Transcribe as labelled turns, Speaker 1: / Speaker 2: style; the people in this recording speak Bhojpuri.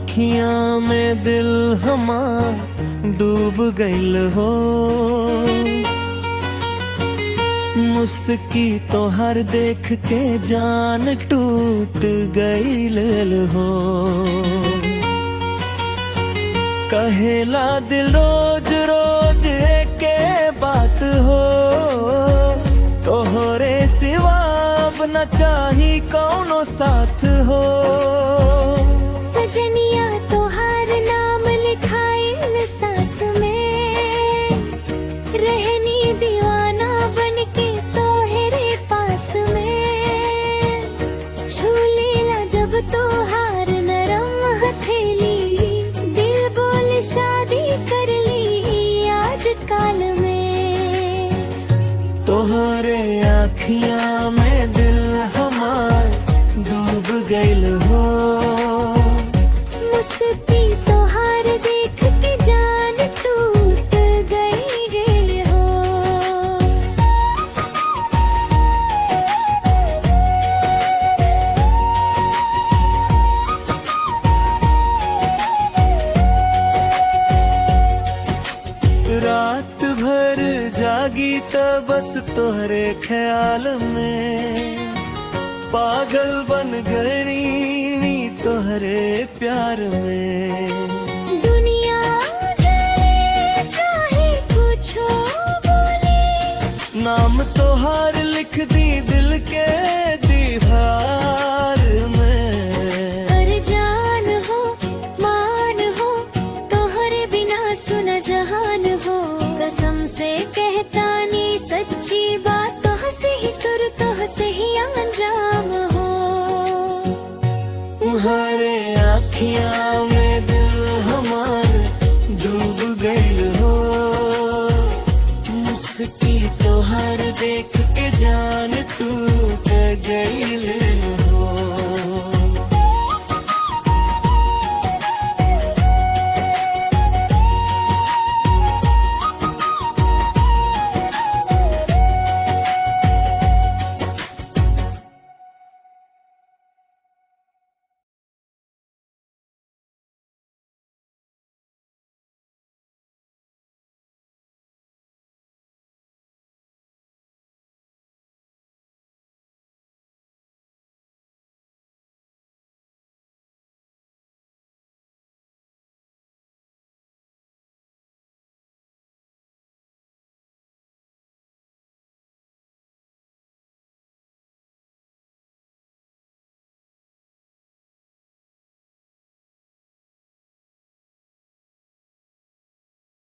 Speaker 1: आँखियाँ में दिल हमार डूब गइल हो। मुस्की तो हर देख के जान टूट गइल हो। कहेला दिल रोज रोज एके बात हो, तोहरे सिवा अब न चाही कौनो साथ हो।
Speaker 2: सजनिया तोहार नाम लिखाइल सांस में, रहनी दीवाना बनके तोहरे पास में। छू लीला जब तोहार नरम हथेली, दिल बोल शादी कर ली आज काल में।
Speaker 1: तोहरे आँखियाँ में दिल हमार डूब गइल हो।
Speaker 2: मुस्की तोहार देख के जान टूट गई हो।
Speaker 1: रात भर जागी त बस तोहरे ख्याल में, पागल बन गई तोहरे प्यार में।
Speaker 2: दुनिया जले चाहे कुछो बोले,
Speaker 1: नाम तोहार लिख दी दिल के दीवार में।
Speaker 2: अरे जान हो मान हो, तोहरे बिना सुना जहान हो। कसम से कहता नी सच्ची बात, तोह से ही सुर तोह से ही अंजाम हो।
Speaker 1: तुम्हारे आँखियाँ